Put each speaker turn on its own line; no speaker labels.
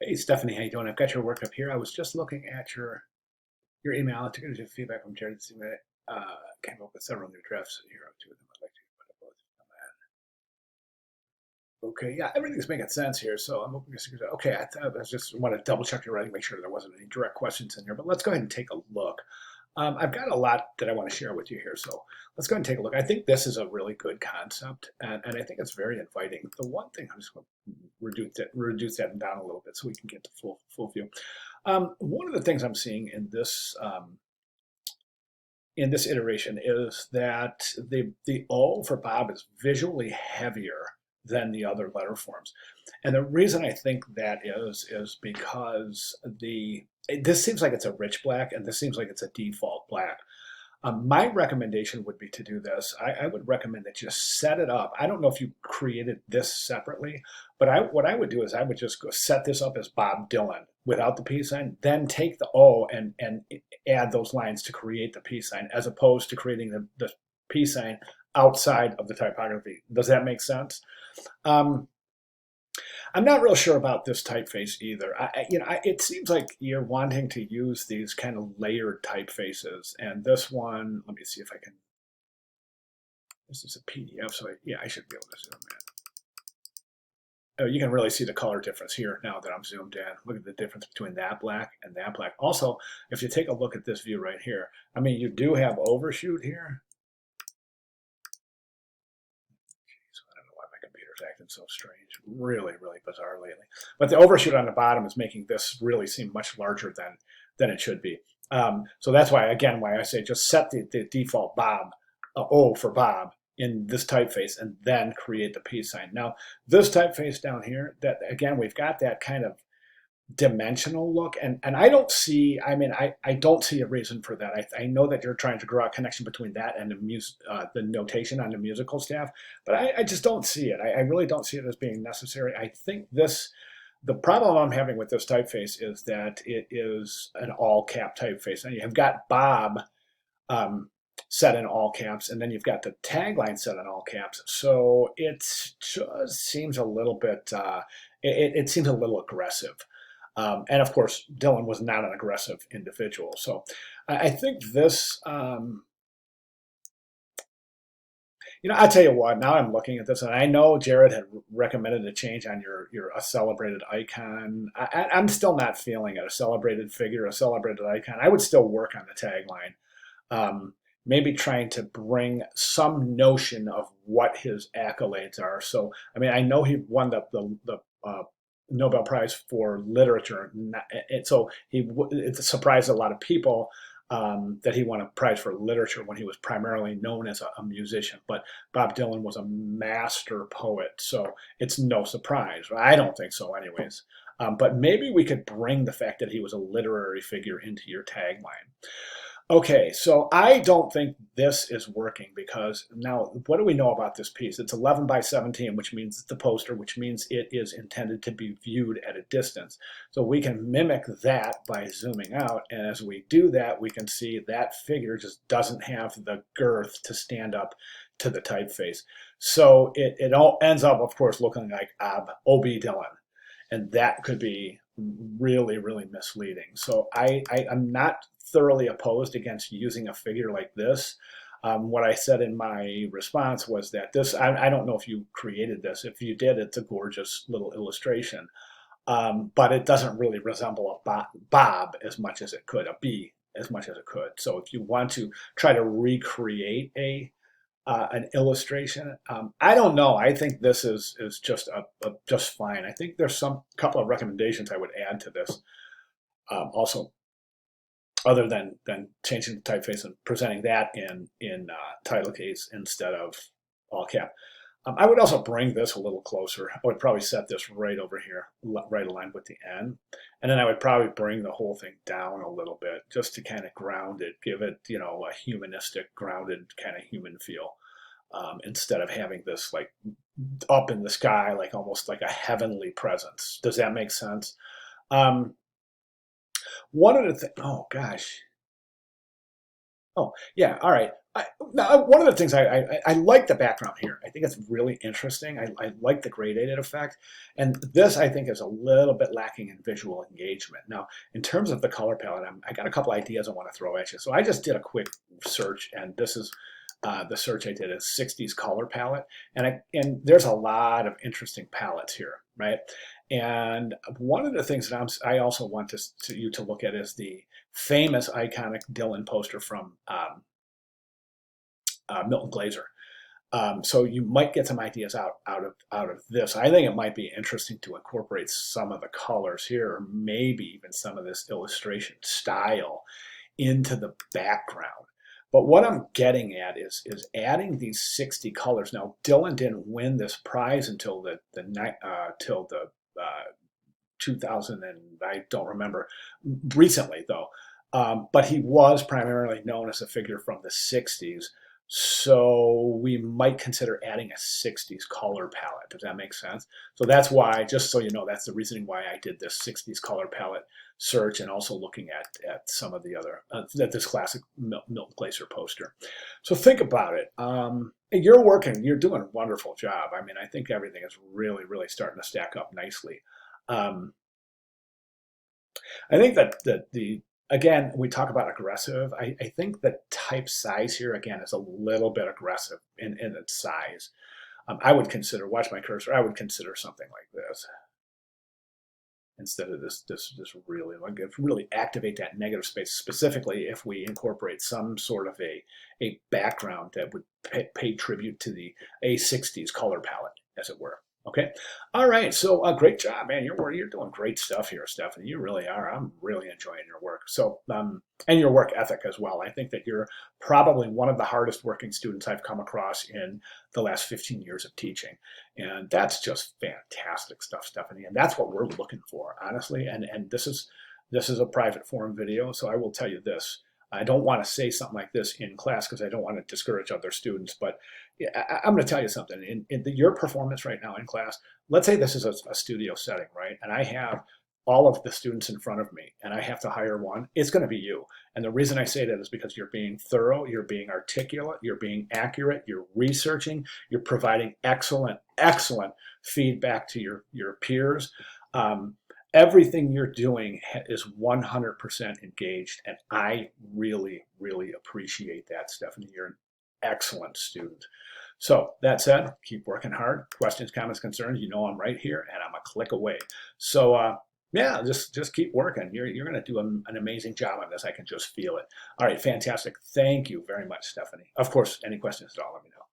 Hey Stephanie, how you doing? I've got your work up here. I was just looking at your email. I took it feedback from Jared. Came up with several new drafts here. Two of them I'd like to put up both on that. Okay, yeah, everything's making sense here. So I'm hoping to okay. I just want to double check your writing, make sure there wasn't any direct questions in here. But let's go ahead and take a look. I've got a lot that I want to share with you here, so let's go ahead and take a look. I think this is a really good concept, and I think it's very inviting. The one thing I'm just going to reduce that down a little bit so we can get the full view. One of the things I'm seeing in this iteration is that the O for Bob is visually heavier than the other letter forms. And the reason I think that is because this seems like it's a rich black and this seems like it's a default black. My recommendation would be to do this. I would recommend that you set it up. I don't know if you created this separately, but what I would do is I would just go set this up as Bob Dylan without the peace sign, then take the O and add those lines to create the peace sign, as opposed to creating the peace sign outside of the typography. Does that make sense? I'm not real sure about this typeface either. It seems like you're wanting to use these kind of layered typefaces, and this one, let me see if I can. This is a PDF, so yeah, I should be able to zoom in. Oh, you can really see the color difference here now that I'm zoomed in. Look at the difference between that black and that black. Also, if you take a look at this view right here, I mean, you do have overshoot here. I don't know why my computer's acting so strange. Really, really bizarre lately. But the overshoot on the bottom is making this really seem much larger than it should be. So that's why, again, why I say just set the default Bob, O for Bob, in this typeface and then create the peace sign. Now, this typeface down here, that again, we've got that kind of dimensional look, and I don't see, I don't see a reason for that. I know that you're trying to draw a connection between that and the notation on the musical staff, but I just don't see it. I really don't see it as being necessary. I think the problem I'm having with this typeface is that it is an all cap typeface. And you have got Bob set in all caps, and then you've got the tagline set in all caps. So it just seems a little bit, it seems a little aggressive. And of course, Dylan was not an aggressive individual. So I think this, I'll tell you what, now I'm looking at this, and I know Jared had recommended a change on your a celebrated icon. I'm still not feeling it, a celebrated figure, a celebrated icon. I would still work on the tagline. Maybe trying to bring some notion of what his accolades are. So, I mean, I know he won the Nobel Prize for Literature, and so it surprised a lot of people that he won a prize for literature when he was primarily known as a musician. But Bob Dylan was a master poet, so it's no surprise. I don't think so, anyways. But maybe we could bring the fact that he was a literary figure into your tagline. Okay, so I don't think this is working because now what do we know about this piece? It's 11 by 17, which means it's the poster, which means it is intended to be viewed at a distance. So we can mimic that by zooming out. And as we do that, we can see that figure just doesn't have the girth to stand up to the typeface. So it all ends up, of course, looking like O.B. Dylan. And that could be really, really misleading. So I'm not thoroughly opposed against using a figure like this. What I said in my response was that I don't know if you created this. If you did, it's a gorgeous little illustration. But it doesn't really resemble a Bob as much as it could, a B as much as it could. So if you want to try to recreate an illustration. I don't know. I think this is just just fine. I think there's some couple of recommendations I would add to this. Also, other than changing the typeface and presenting that in title case instead of all cap. I would also bring this a little closer. I would probably set this right over here, right aligned with the N. And then I would probably bring the whole thing down a little bit just to kind of ground it, give it, a humanistic, grounded kind of human feel. Instead of having this like up in the sky, like almost like a heavenly presence. Does that make sense? One of the things, oh gosh. Oh, yeah, all right. Now, one of the things I like the background here. I think it's really interesting. I like the gradated effect. And this, I think, is a little bit lacking in visual engagement. Now, in terms of the color palette, I got a couple ideas I want to throw at you. So I just did a quick search, and this is the search I did is 60s color palette. And there's a lot of interesting palettes here, right? And one of the things that I also want you to look at is the famous iconic Dylan poster from Milton Glaser. So you might get some ideas out of this. I think it might be interesting to incorporate some of the colors here, or maybe even some of this illustration style into the background. But what I'm getting at is adding these 60 colors. Now, Dylan didn't win this prize until the 2000, and I don't remember recently though. But he was primarily known as a figure from the 60s. So we might consider adding a 60s color palette. Does that make sense? So that's why, just so you know, that's the reasoning why I did this 60s color palette search, and also looking at some of the other, at this classic Milton Glaser poster. So think about it. You're doing a wonderful job. I mean, I think everything is really, really starting to stack up nicely. Um, I think that again, we talk about aggressive. I think the type size here, again, is a little bit aggressive in its size. I would consider, watch my cursor, I would consider something like this instead of this really, like, really activate that negative space, specifically if we incorporate some sort of a background that would pay tribute to the A60s color palette, as it were. Okay. All right. So great job, man. You're doing great stuff here, Stephanie. You really are. I'm really enjoying your work. So and your work ethic as well. I think that you're probably one of the hardest working students I've come across in the last 15 years of teaching. And that's just fantastic stuff, Stephanie. And that's what we're looking for, honestly. And this is a private forum video, so I will tell you this. I don't want to say something like this in class because I don't want to discourage other students, but I'm going to tell you something. Your performance right now in class, let's say this is a studio setting, right? And I have all of the students in front of me and I have to hire one, it's going to be you. And the reason I say that is because you're being thorough, you're being articulate, you're being accurate, you're researching, you're providing excellent, excellent feedback to your peers. Everything you're doing is 100% engaged, and I really, really appreciate that, Stephanie. You're an excellent student. So that said, keep working hard. Questions, comments, concerns, you know I'm right here, and I'm a click away. So yeah, just keep working. You're going to do an amazing job on this. I can just feel it. All right, fantastic. Thank you very much, Stephanie. Of course, any questions at all, let me know.